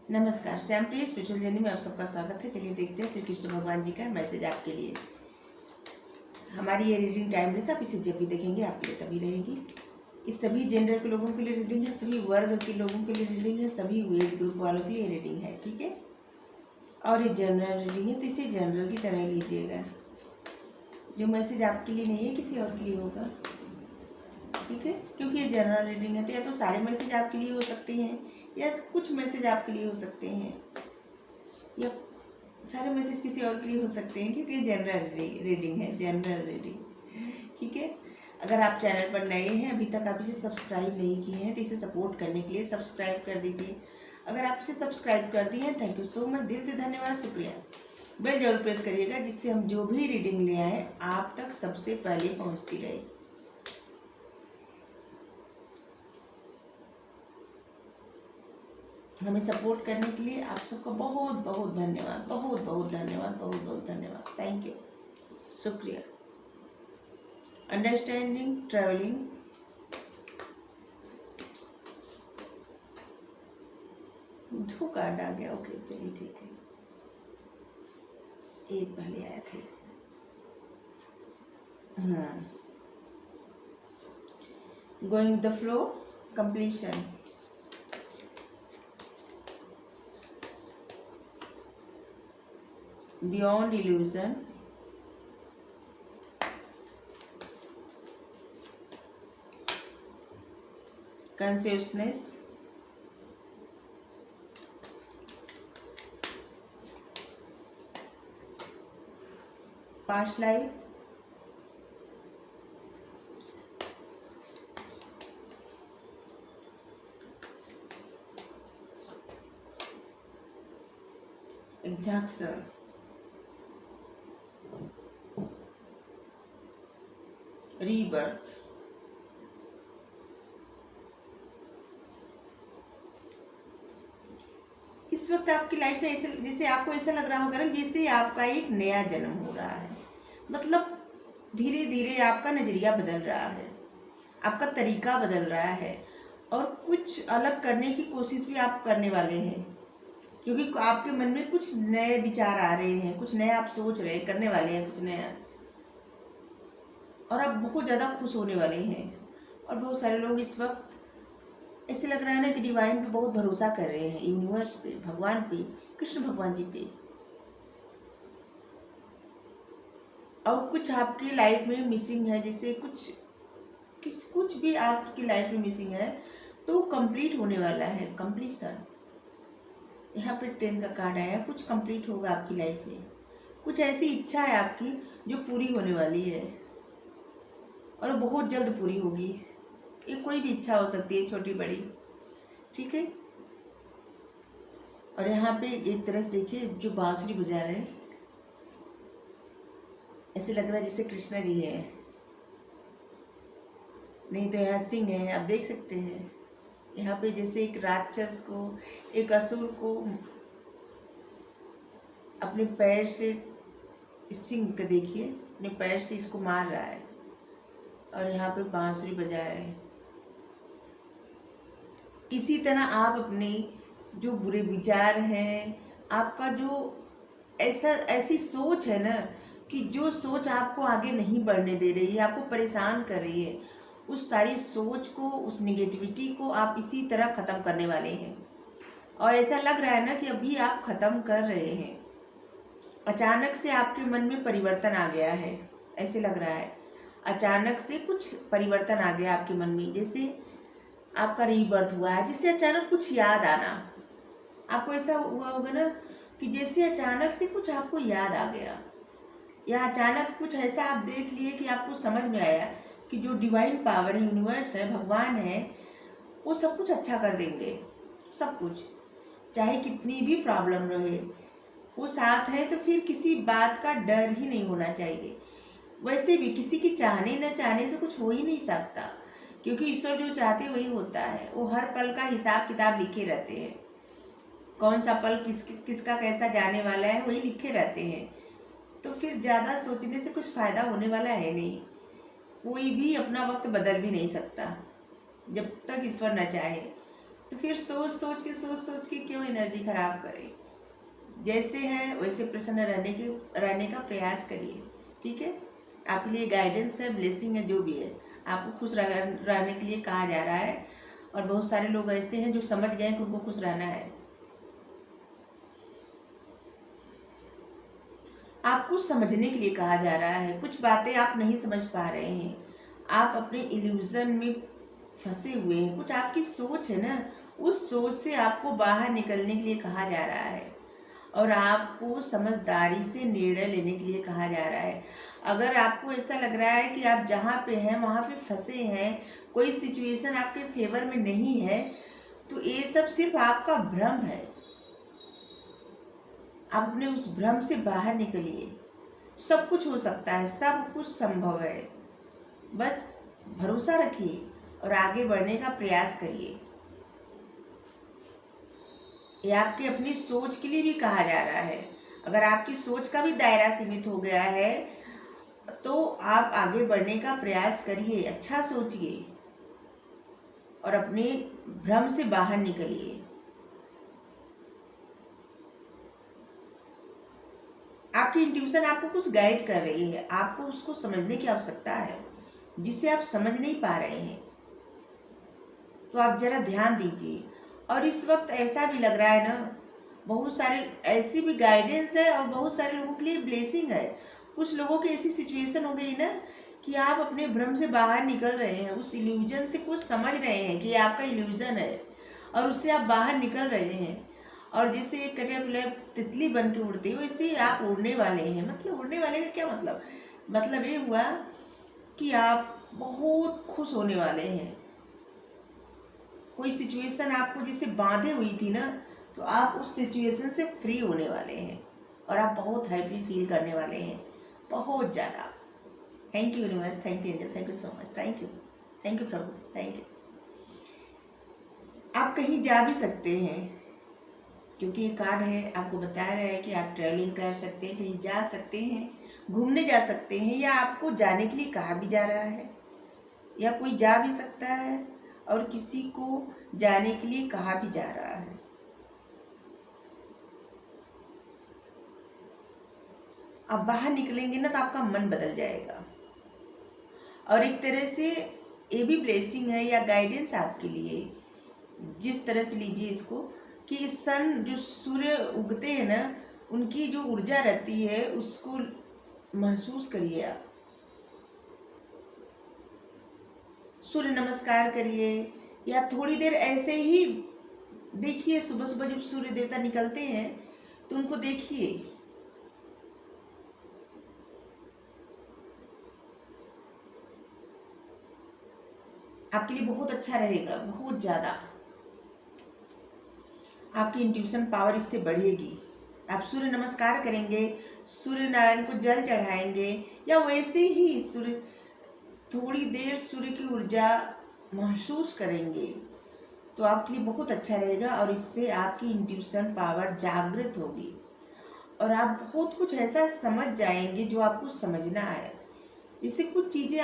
नमस्कार, श्याम प्रिय spiritual journey में आप सबका स्वागत है। चलिए देखते हैं श्री कृष्ण भगवान जी का मैसेज आपके लिए। हमारी ये रीडिंग टाइमलेस, आप इसे जब भी देखेंगे आपके लिए तभी रहेगी। इस सभी जेंडर के लोगों के लिए रीडिंग है, सभी वर्ग के लोगों के लिए रीडिंग है, सभी एज ग्रुप वालों के लिए रीडिंग है, ठीक है। और ये जनरल रीडिंग है तो इसे जनरल की तरह लीजिएगा। जो मैसेज आपके लिए नहीं है किसी और के लिए होगा, ठीक है। क्योंकि ये जनरल रीडिंग है तो या तो सारे मैसेज आपके लिए हो सकते हैं या कुछ मैसेज आपके लिए हो सकते हैं या सारे मैसेज किसी और के लिए हो सकते हैं, क्योंकि ये जनरल रीडिंग है, जनरल रीडिंग, ठीक है। अगर आप चैनल पर नए हैं, अभी तक आप इसे सब्सक्राइब नहीं किए हैं तो इसे सपोर्ट करने के लिए सब्सक्राइब कर दीजिए। अगर आप इसे सब्सक्राइब कर दिए हैं, थैंक यू सो मच, दिल से धन्यवाद, शुक्रिया। बेल जरूर प्रेस करिएगा जिससे हम जो भी रीडिंग ले आए आप तक सबसे पहले पहुँचती रहे। हमें सपोर्ट करने के लिए आप सबका बहुत बहुत धन्यवाद, बहुत बहुत धन्यवाद, बहुत बहुत धन्यवाद, थैंक यू, शुक्रिया। अंडरस्टैंडिंग ट्रैवलिंग, दो कार्ड आ गया, ओके चलिए ठीक है। एक पहले आया था इससे, हाँ। Going the flow, completion, beyond illusion, consciousness, past life, exhaustion, rebirth. इस वक्त आपकी लाइफ में ऐसे जैसे आपको ऐसा लग रहा होगा ना जैसे आपका एक नया जन्म हो रहा है। मतलब धीरे धीरे आपका नजरिया बदल रहा है, आपका तरीका बदल रहा है और कुछ अलग करने की कोशिश भी आप करने वाले हैं, क्योंकि आपके मन में कुछ नए विचार आ रहे हैं, कुछ नया आप सोच रहे हैं, करने वाले हैं कुछ नया, और आप बहुत ज़्यादा खुश होने वाले हैं। और बहुत सारे लोग इस वक्त ऐसे लग रहा है ना कि डिवाइन पे बहुत भरोसा कर रहे हैं, यूनिवर्स पे, भगवान पे, कृष्ण भगवान जी पे। और कुछ आपकी लाइफ में मिसिंग है, जैसे कुछ भी आपकी लाइफ में मिसिंग है तो कंप्लीट होने वाला है, कंप्लीशन। यहाँ पे 10 का कार्ड आया, कुछ कंप्लीट होगा आपकी लाइफ में, कुछ ऐसी इच्छा है आपकी जो पूरी होने वाली है और बहुत जल्द पूरी होगी। ये कोई भी इच्छा हो सकती है, छोटी बड़ी, ठीक है। और यहाँ पे एक तरह से देखिए जो बांसुरी बजा रहे हैं, ऐसे लग रहा है जैसे कृष्णा जी है, नहीं तो यहाँ सिंह है, आप देख सकते हैं। यहाँ पे जैसे एक राक्षस को, एक असुर को अपने पैर से, सिंह को देखिए अपने पैर से इसको मार रहा है और यहाँ पे बांसुरी बजा रहे हैं। इसी तरह आप अपने जो बुरे विचार हैं, आपका जो ऐसी सोच है ना कि जो सोच आपको आगे नहीं बढ़ने दे रही है, आपको परेशान कर रही है, उस सारी सोच को, उस निगेटिविटी को आप इसी तरह ख़त्म करने वाले हैं। और ऐसा लग रहा है ना कि अभी आप ख़त्म कर रहे हैं। अचानक से आपके मन में परिवर्तन आ गया है, ऐसे लग रहा है अचानक से कुछ परिवर्तन आ गया आपके मन में, जैसे आपका रीबर्थ हुआ है, जिससे अचानक कुछ याद आना। आपको ऐसा हुआ होगा ना कि जैसे अचानक से कुछ आपको याद आ गया, या अचानक कुछ ऐसा आप देख लिए कि आपको समझ में आया कि जो डिवाइन पावर है, यूनिवर्स है, भगवान है, वो सब कुछ अच्छा कर देंगे। सब कुछ, चाहे कितनी भी प्रॉब्लम रहे, वो साथ है, तो फिर किसी बात का डर ही नहीं होना चाहिए। वैसे भी किसी की चाहने न चाहने से कुछ हो ही नहीं सकता, क्योंकि ईश्वर जो चाहते वही होता है। वो हर पल का हिसाब किताब लिखे रहते हैं, कौन सा पल किसका कैसा जाने वाला है वही लिखे रहते हैं। तो फिर ज़्यादा सोचने से कुछ फ़ायदा होने वाला है नहीं। कोई भी अपना वक्त बदल भी नहीं सकता जब तक ईश्वर न चाहे। तो फिर सोच सोच के क्यों एनर्जी खराब करें। जैसे है वैसे प्रसन्न रहने का प्रयास करिए। ठीक है, आपके लिए गाइडेंस है, ब्लेसिंग है, जो भी है, आपको खुश रहने के लिए कहा जा रहा है। और बहुत सारे लोग ऐसे हैं जो समझ गए कि उनको खुश रहना है। आपको समझने के लिए कहा जा रहा है। कुछ बातें आप नहीं समझ पा रहे हैं, आप अपने इल्यूजन में फंसे हुए हैं। कुछ आपकी सोच है ना, उस सोच से आपको बाहर निकलने के लिए कहा जा रहा है और आपको समझदारी से निर्णय लेने के लिए कहा जा रहा है। अगर आपको ऐसा लग रहा है कि आप जहाँ पे हैं वहाँ पे फंसे हैं, कोई सिचुएशन आपके फेवर में नहीं है, तो ये सब सिर्फ आपका भ्रम है। आप अपने उस भ्रम से बाहर निकलिए। सब कुछ हो सकता है, सब कुछ संभव है। बस भरोसा रखिए और आगे बढ़ने का प्रयास करिए। ये आपकी अपनी सोच के लिए भी कहा जा रहा है। अगर आपकी सोच का भी दायरा सीमित हो गया है तो आप आगे बढ़ने का प्रयास करिए, अच्छा सोचिए और अपने भ्रम से बाहर निकलिए। आपकी इंट्यूशन आपको कुछ गाइड कर रही है, आपको उसको समझने की आवश्यकता है जिसे आप समझ नहीं पा रहे हैं। तो आप जरा ध्यान दीजिए। और इस वक्त ऐसा भी लग रहा है ना, बहुत सारे ऐसी भी गाइडेंस है और बहुत सारे लोगों के लिए ब्लेसिंग है। कुछ लोगों की ऐसी सिचुएशन हो गई ना कि आप अपने भ्रम से बाहर निकल रहे हैं, उस इल्यूजन से कुछ समझ रहे हैं कि ये आपका इल्यूजन है और उससे आप बाहर निकल रहे हैं। और जैसे एक कैटरपिलर तितली बन के उड़ती है, वैसे आप उड़ने वाले हैं। मतलब उड़ने वाले का क्या मतलब ये हुआ कि आप बहुत खुश होने वाले हैं। कोई सिचुएशन आपको जैसे बांधे हुई थी ना, तो आप उस सिचुएशन से फ्री होने वाले हैं और आप बहुत हैप्पी फील करने वाले हैं, बहुत ज़्यादा। Thank you universe, thank you angel, thank you so much, thank you Prabhu, thank you. आप कहीं जा भी सकते हैं क्योंकि ये कार्ड है आपको बता रहा है कि आप ट्रैवलिंग कर सकते हैं, कहीं जा सकते हैं, घूमने जा सकते हैं, या आपको जाने के लिए कहा भी जा रहा है, या कोई जा भी सकता है और किसी को जाने के लिए कहा भी जा रहा है। आप बाहर निकलेंगे ना तो आपका मन बदल जाएगा। और एक तरह से ये भी ब्लेसिंग है या गाइडेंस आपके लिए। जिस तरह से लीजिए इसको कि सन जो सूर्य उगते हैं ना, उनकी जो ऊर्जा रहती है उसको महसूस करिए। आप सूर्य नमस्कार करिए या थोड़ी देर ऐसे ही देखिए। सुबह सुबह जब सूर्य देवता निकलते हैं तो उनको देखिए। आपके लिए बहुत अच्छा रहेगा, बहुत ज़्यादा। आपकी इंट्यूशन पावर इससे बढ़ेगी। आप सूर्य नमस्कार करेंगे, सूर्य नारायण को जल चढ़ाएंगे या वैसे ही सूर्य थोड़ी देर सूर्य की ऊर्जा महसूस करेंगे तो आपके लिए बहुत अच्छा रहेगा। और इससे आपकी इंट्यूशन पावर जागृत होगी और आप बहुत कुछ ऐसा समझ जाएंगे जो आपको समझना है। इससे कुछ चीज़ें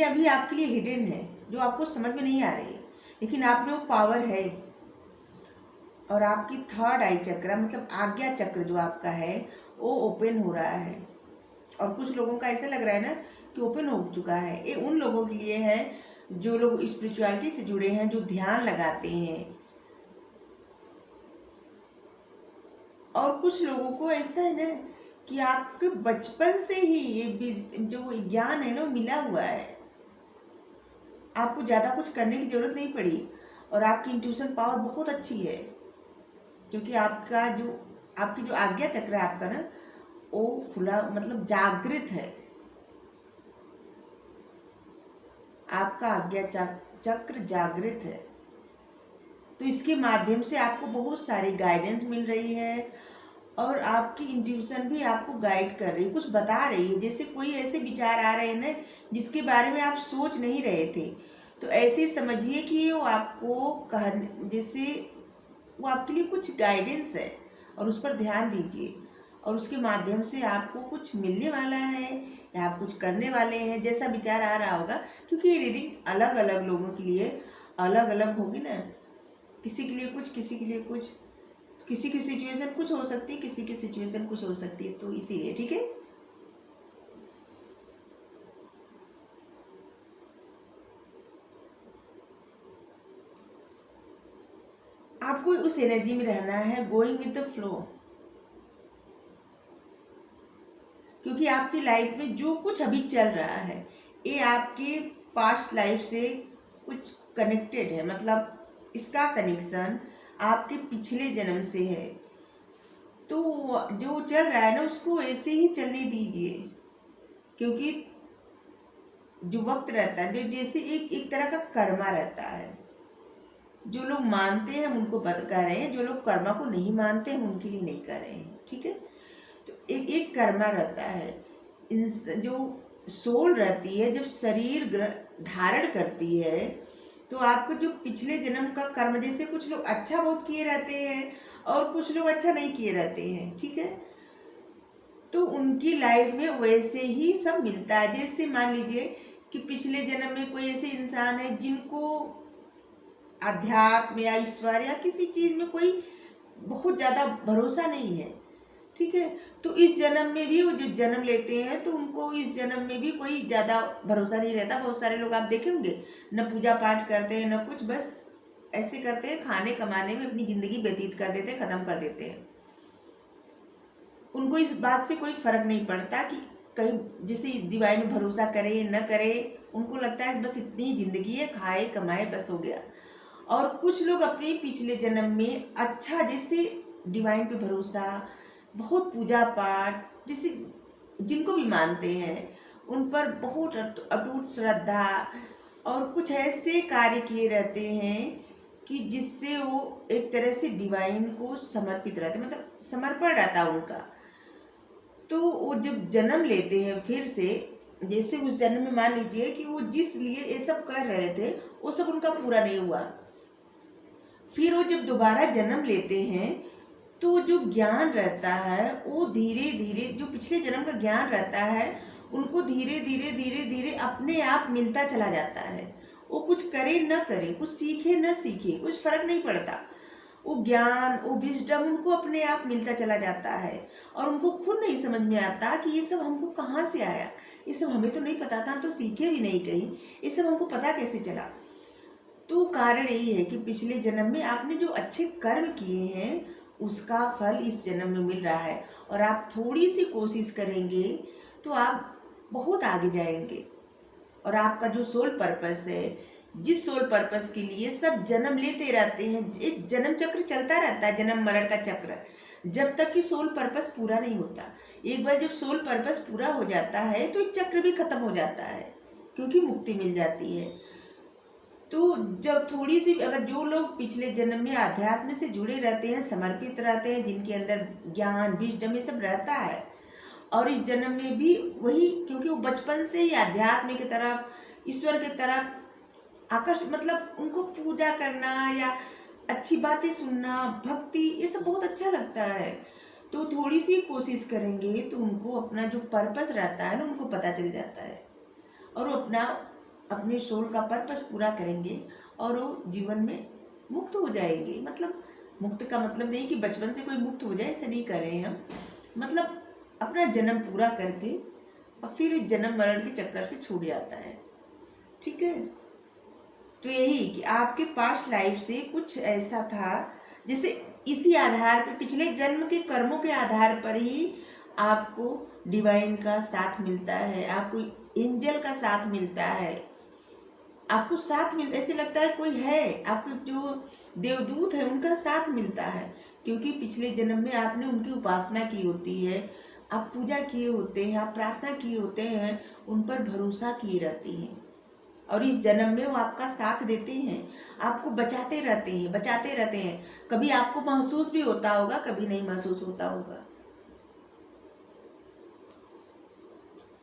अभी आपके लिए हिडन है जो आपको समझ में नहीं आ रही है, लेकिन आप में वो पावर है। और आपकी थर्ड आई चक्र मतलब आज्ञा चक्र जो आपका है वो ओपन हो रहा है। और कुछ लोगों का ऐसा लग रहा है ना कि ओपन हो चुका है। ये उन लोगों के लिए है जो लोग स्पिरिचुअलिटी से जुड़े हैं, जो ध्यान लगाते हैं। और कुछ लोगों को ऐसा है ना कि आपके बचपन से ही ये जो ज्ञान है ना वो मिला हुआ है, आपको ज़्यादा कुछ करने की ज़रूरत नहीं पड़ी। और आपकी इंट्यूशन पावर बहुत अच्छी है क्योंकि आपकी जो आज्ञा चक्र है आपका ना वो खुला मतलब जागृत है। आपका आज्ञा चक्र जागृत है, तो इसके माध्यम से आपको बहुत सारी गाइडेंस मिल रही है और आपकी इंट्यूशन भी आपको गाइड कर रही है, कुछ बता रही है। जैसे कोई ऐसे विचार आ रहे हैं ना जिसके बारे में आप सोच नहीं रहे थे, तो ऐसे समझिए कि वो आपको जैसे वो आपके लिए कुछ गाइडेंस है और उस पर ध्यान दीजिए और उसके माध्यम से आपको कुछ मिलने वाला है या आप कुछ करने वाले हैं, जैसा विचार आ रहा होगा, क्योंकि ये रीडिंग अलग अलग लोगों के लिए अलग अलग होगी ना, किसी के लिए कुछ, किसी के लिए कुछ, किसी की सिचुएशन कुछ हो सकती है, किसी की सिचुएशन कुछ हो सकती है, तो इसीलिए ठीक है। आपको उस एनर्जी में रहना है, गोइंग विद द फ्लो, क्योंकि आपकी लाइफ में जो कुछ अभी चल रहा है ये आपके पास्ट लाइफ से कुछ कनेक्टेड है, मतलब इसका कनेक्शन आपके पिछले जन्म से है। तो जो चल रहा है ना उसको ऐसे ही चलने दीजिए, क्योंकि जो वक्त रहता है, जो जैसे एक एक तरह का कर्मा रहता है। जो लोग मानते हैं उनको कर रहे हैं, जो लोग कर्मा को नहीं मानते हैं उनके लिए नहीं कर रहे हैं, ठीक है। तो एक एक कर्मा रहता है। जो सोल रहती है, जब शरीर धारण करती है, तो आपको जो पिछले जन्म का कर्म, जैसे कुछ लोग अच्छा बहुत किए रहते हैं और कुछ लोग अच्छा नहीं किए रहते हैं, ठीक है। तो उनकी लाइफ में वैसे ही सब मिलता है। जैसे मान लीजिए कि पिछले जन्म में कोई ऐसे इंसान है जिनको अध्यात्म या ईश्वर या किसी चीज में कोई बहुत ज्यादा भरोसा नहीं है, ठीक है। तो इस जन्म में भी वो जो जन्म लेते हैं तो उनको इस जन्म में भी कोई ज्यादा भरोसा नहीं रहता। बहुत सारे लोग आप देखे होंगे न पूजा पाठ करते हैं न कुछ, बस ऐसे करते हैं, खाने कमाने में अपनी जिंदगी व्यतीत कर देते हैं, खत्म कर देते हैं। उनको इस बात से कोई फर्क नहीं पड़ता कि कहीं जैसे डिवाइन में भरोसा करे न करे, उनको लगता है बस इतनी ही जिंदगी है, खाए कमाए बस हो गया। और कुछ लोग अपने पिछले जन्म में अच्छा, जैसे डिवाइन पे भरोसा, बहुत पूजा पाठ, जैसे जिनको भी मानते हैं उन पर बहुत अटूट श्रद्धा और कुछ ऐसे कार्य किए रहते हैं कि जिससे वो एक तरह से डिवाइन को समर्पित रहते, मतलब समर्पण रहता है उनका। तो वो जब जन्म लेते हैं फिर से, जैसे उस जन्म में मान लीजिए कि वो जिस लिए ये सब कर रहे थे वो सब उनका पूरा नहीं हुआ, फिर वो जब दोबारा जन्म लेते हैं तो जो ज्ञान रहता है वो धीरे धीरे, जो पिछले जन्म का ज्ञान रहता है उनको धीरे धीरे धीरे धीरे अपने आप मिलता चला जाता है। वो कुछ करे न करे, कुछ सीखे न सीखे, कुछ फर्क नहीं पड़ता, वो ज्ञान वो विजडम उनको अपने आप मिलता चला जाता है। और उनको खुद नहीं समझ में आता कि ये सब हमको कहाँ से आया, ये सब हमें तो नहीं पता था, हम तो सीखे भी नहीं कहीं, ये सब हमको पता कैसे चला। तो कारण यही है कि पिछले जन्म में आपने जो अच्छे कर्म किए हैं उसका फल इस जन्म में मिल रहा है, और आप थोड़ी सी कोशिश करेंगे तो आप बहुत आगे जाएंगे। और आपका जो सोल पर्पस है, जिस सोल पर्पस के लिए सब जन्म लेते रहते हैं, एक जन्म चक्र चलता रहता है, जन्म मरण का चक्र, जब तक कि सोल पर्पस पूरा नहीं होता। एक बार जब सोल पर्पस पूरा हो जाता है तो एक चक्र भी खत्म हो जाता है, क्योंकि मुक्ति मिल जाती है। तो जब थोड़ी सी, अगर जो लोग पिछले जन्म में आध्यात्म से जुड़े रहते हैं, समर्पित रहते हैं, जिनके अंदर ज्ञान विजडम ये सब रहता है, और इस जन्म में भी वही, क्योंकि वो बचपन से ही आध्यात्म की तरफ, ईश्वर की तरफ आकर्षित, मतलब उनको पूजा करना या अच्छी बातें सुनना, भक्ति, ये सब बहुत अच्छा लगता है। तो थोड़ी सी कोशिश करेंगे तो उनको अपना जो पर्पस रहता है ना उनको पता चल जाता है, और वो अपने सोल का पर्पस पूरा करेंगे और वो जीवन में मुक्त हो जाएंगे। मतलब मुक्त का मतलब नहीं कि बचपन से कोई मुक्त हो जाए, ऐसा नहीं कर रहे हैं हम, मतलब अपना जन्म पूरा करके और फिर जन्म मरण के चक्कर से छूट जाता है, ठीक है। तो यही कि आपके पास्ट लाइफ से कुछ ऐसा था, जैसे इसी आधार पर, पिछले जन्म के कर्मों के आधार पर ही आपको डिवाइन का साथ मिलता है, आपको एंजल का साथ मिलता है, आपको साथ मिल, ऐसे लगता है कोई है, आपके जो देवदूत है उनका साथ मिलता है, क्योंकि पिछले जन्म में आपने उनकी उपासना की होती है, आप पूजा किए होते हैं, आप प्रार्थना किए होते हैं, उन पर भरोसा किए रहते हैं, और इस जन्म में वो आपका साथ देते हैं, आपको बचाते रहते हैं, बचाते रहते हैं। कभी आपको महसूस भी होता होगा, कभी नहीं महसूस होता होगा।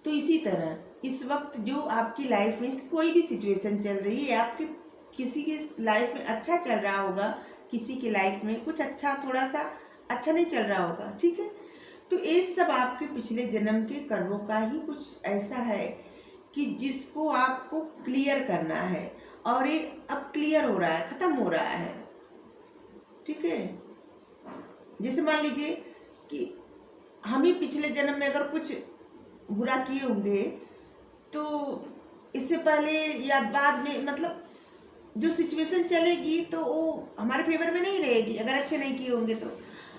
तो इसी तरह इस वक्त जो आपकी लाइफ में कोई भी सिचुएशन चल रही है, आपके किसी की लाइफ में अच्छा चल रहा होगा, किसी की लाइफ में कुछ अच्छा, थोड़ा सा अच्छा नहीं चल रहा होगा, ठीक है। तो ये सब आपके पिछले जन्म के कर्मों का ही कुछ ऐसा है कि जिसको आपको क्लियर करना है, और ये अब क्लियर हो रहा है, खत्म हो रहा है। ठीक है, जैसे मान लीजिए कि हम ही पिछले जन्म में अगर कुछ बुरा किए होंगे तो इससे पहले या बाद में, मतलब जो सिचुएशन चलेगी तो वो हमारे फेवर में नहीं रहेगी अगर अच्छे नहीं किए होंगे तो।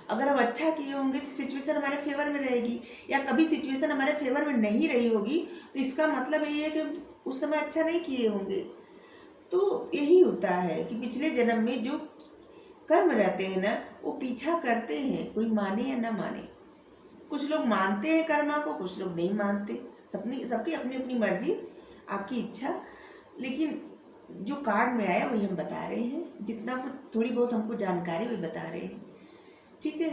अगर हम अच्छा किए होंगे तो सिचुएशन हमारे फेवर में रहेगी, या कभी सिचुएशन हमारे फेवर में नहीं रही होगी तो इसका मतलब ये है कि उस समय अच्छा नहीं किए होंगे। तो यही होता है कि पिछले जन्म में जो कर्म रहते हैं ना वो पीछा करते हैं, कोई माने या ना माने। कुछ लोग मानते हैं कर्मा को, कुछ लोग नहीं मानते, सबकी अपनी अपनी मर्जी, आपकी इच्छा। लेकिन जो कार्ड में आया वही हम बता रहे हैं, जितना कुछ थोड़ी बहुत हमको जानकारी वही बता रहे हैं। ठीक है,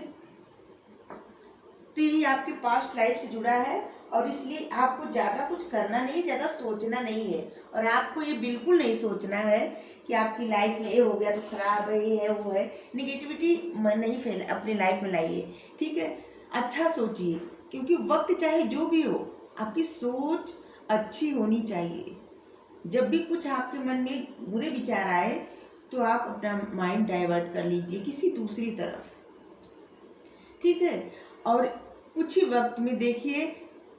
तो यही आपके पास्ट लाइफ से जुड़ा है, और इसलिए आपको ज़्यादा कुछ करना नहीं है, ज़्यादा सोचना नहीं है। और आपको ये बिल्कुल नहीं सोचना है कि आपकी लाइफ में ये हो गया तो खराब है, ये है वो है। निगेटिविटी मन नहीं फैला अपनी लाइफ में लाइए। ठीक है, अच्छा सोचिए, क्योंकि वक्त चाहे जो भी हो आपकी सोच अच्छी होनी चाहिए। जब भी कुछ आपके मन में बुरे विचार आए तो आप अपना माइंड डाइवर्ट कर लीजिए किसी दूसरी तरफ। ठीक है, और कुछ ही वक्त में देखिए,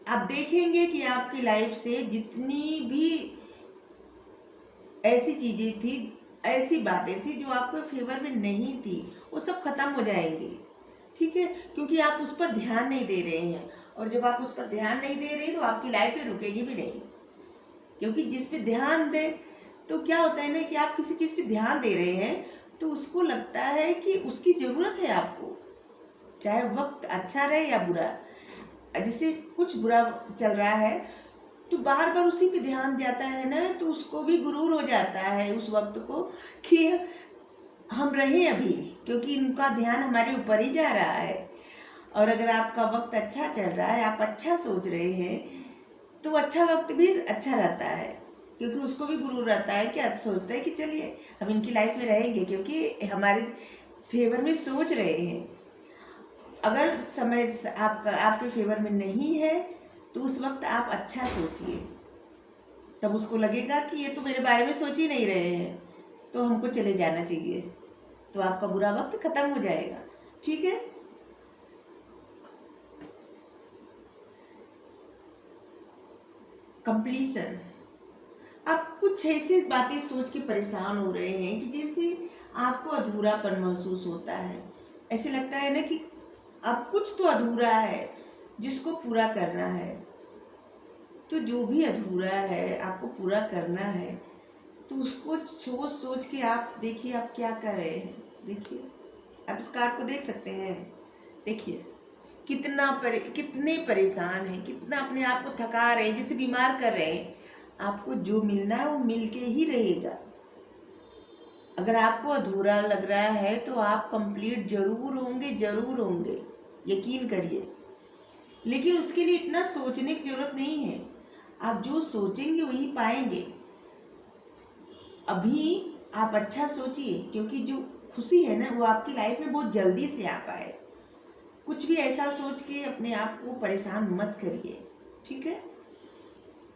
आप देखेंगे कि आपकी लाइफ से जितनी भी ऐसी चीज़ें थी, ऐसी बातें थी जो आपके फेवर में नहीं थी, वो सब खत्म हो जाएंगी। ठीक है, क्योंकि आप उस पर ध्यान नहीं दे रहे हैं, और जब आप उस पर ध्यान नहीं दे रहे तो आपकी लाइफ में रुकेगी भी नहीं। क्योंकि जिस पे ध्यान दे तो क्या होता है ना कि आप किसी चीज़ पे ध्यान दे रहे हैं तो उसको लगता है कि उसकी ज़रूरत है आपको, चाहे वक्त अच्छा रहे या बुरा। जैसे कुछ बुरा चल रहा है तो बार बार उसी पे ध्यान जाता है ना, तो उसको भी गुरूर हो जाता है उस वक्त को कि हम रहें अभी, क्योंकि इनका ध्यान हमारे ऊपर ही जा रहा है। और अगर आपका वक्त अच्छा चल रहा है, आप अच्छा सोच रहे हैं, तो अच्छा वक्त भी अच्छा रहता है, क्योंकि उसको भी गुरूर रहता है कि आप सोचते हैं कि चलिए हम इनकी लाइफ में रहेंगे, क्योंकि हमारे फेवर में सोच रहे हैं। अगर समय आपके फेवर में नहीं है तो उस वक्त आप अच्छा सोचिए, तब उसको लगेगा कि ये तो मेरे बारे में सोच ही नहीं रहे हैं, तो हमको चले जाना चाहिए, तो आपका बुरा वक्त खत्म हो जाएगा। ठीक है, कंप्लीशन। आप कुछ ऐसी बातें सोच के परेशान हो रहे हैं कि जैसे आपको अधूरापन महसूस होता है, ऐसे लगता है ना कि अब कुछ तो अधूरा है जिसको पूरा करना है। तो जो भी अधूरा है आपको पूरा करना है, तो उसको सोच सोच के आप देखिए आप क्या कर रहे हैं। देखिए आप इस कार्ड को देख सकते हैं, देखिए कितने परेशान हैं, कितना अपने आप को थका रहे हैं, जैसे बीमार कर रहे हैं। आपको जो मिलना है वो मिल के ही रहेगा। अगर आपको अधूरा लग रहा है तो आप कंप्लीट जरूर होंगे, जरूर होंगे, यकीन करिए। लेकिन उसके लिए इतना सोचने की जरूरत नहीं है, आप जो सोचेंगे वही पाएंगे। अभी आप अच्छा सोचिए, क्योंकि जो खुशी है ना वो आपकी लाइफ में बहुत जल्दी से आ पाए। कुछ भी ऐसा सोच के अपने आप को परेशान मत करिए। ठीक है,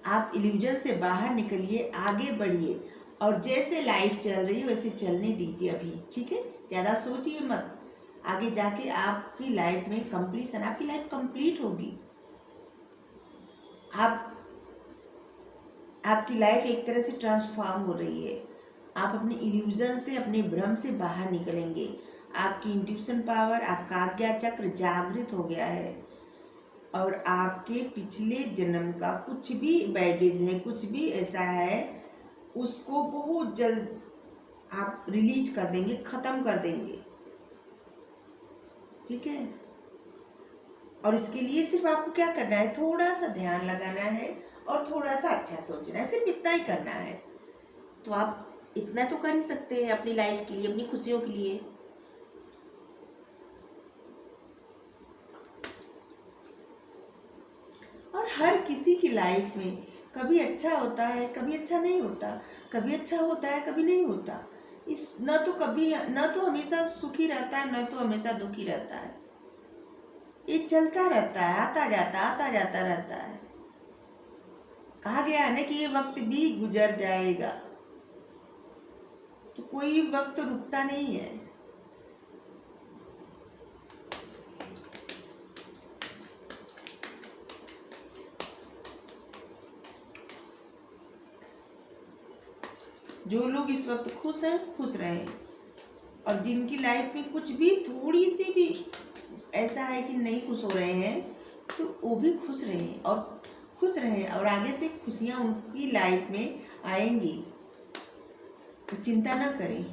आप इल्यूजन से बाहर निकलिए, आगे बढ़िए, और जैसे लाइफ चल रही है वैसे चलने दीजिए अभी। ठीक है, ज़्यादा सोचिए मत, आगे जाके आपकी लाइफ में कंप्लीशन, आपकी लाइफ कंप्लीट होगी। आपकी लाइफ एक तरह से ट्रांसफॉर्म हो रही है। आप अपने इल्यूजन से, अपने भ्रम से बाहर निकलेंगे। आपकी इंट्यूशन पावर, आपका आज्ञा चक्र जागृत हो गया है, और आपके पिछले जन्म का कुछ भी बैगेज है, कुछ भी ऐसा है, उसको बहुत जल्द आप रिलीज कर देंगे, ख़त्म कर देंगे। ठीक है, और इसके लिए सिर्फ आपको क्या करना है, थोड़ा सा ध्यान लगाना है और थोड़ा सा अच्छा सोचना है, सिर्फ इतना ही करना है। तो आप इतना तो कर ही सकते हैं अपनी लाइफ के लिए, अपनी खुशियों के लिए। और हर किसी की लाइफ में कभी अच्छा होता है, कभी अच्छा नहीं होता, कभी अच्छा होता है, कभी नहीं होता। इस न तो हमेशा सुखी रहता है, न तो हमेशा दुखी रहता है। ये चलता रहता है, आता जाता रहता है। कहा गया है ना कि ये वक्त भी गुजर जाएगा, तो कोई वक्त रुकता नहीं है। जो लोग इस वक्त खुश हैं, खुश रहें, और जिनकी लाइफ में कुछ भी थोड़ी सी भी ऐसा है कि नहीं खुश हो रहे हैं, तो वो भी खुश रहें और आगे से खुशियाँ उनकी लाइफ में आएंगी। तो चिंता ना करें।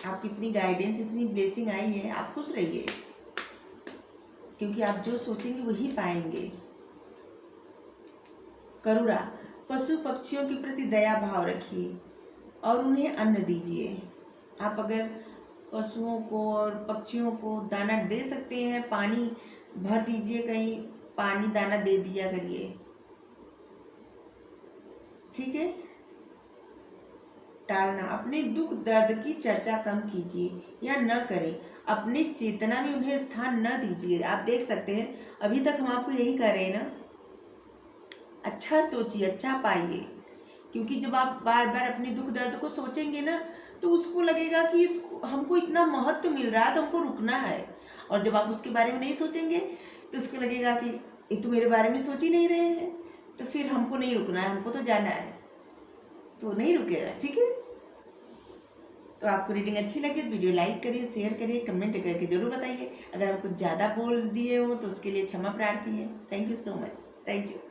आपकी इतनी गाइडेंस, इतनी ब्लेसिंग आई है, आप खुश रहिए, क्योंकि आप जो सोचेंगे वही पाएंगे। करुणा, पशु पक्षियों के प्रति दया भाव रखिए और उन्हें अन्न दीजिए। आप अगर पशुओं को और पक्षियों को दाना दे सकते हैं, पानी भर दीजिए, कहीं पानी दाना दे दिया करिए, ठीक है। टालना, अपने दुख दर्द की चर्चा कम कीजिए या न करें। अपने चेतना में उन्हें स्थान न दीजिए। आप देख सकते हैं, अभी तक हम आपको यही कर रहे हैं ना, अच्छा सोचिए, अच्छा पाइए, क्योंकि जब आप बार बार अपने दुख दर्द को सोचेंगे ना, तो उसको लगेगा कि इसको हमको इतना महत्व मिल रहा है तो हमको रुकना है। और जब आप उसके बारे में नहीं सोचेंगे तो उसको लगेगा कि ये तो मेरे बारे में सोच ही नहीं रहे हैं, तो फिर हमको नहीं रुकना है, हमको तो जाना है, तो नहीं रुकेगा, ठीक है। तो आपको रीडिंग अच्छी लगे तो वीडियो लाइक करिए, शेयर करिए, कमेंट करके जरूर बताइए। अगर हम कुछ ज़्यादा बोल दिए हो तो उसके लिए क्षमा प्रार्थी है। Thank you so much, thank you.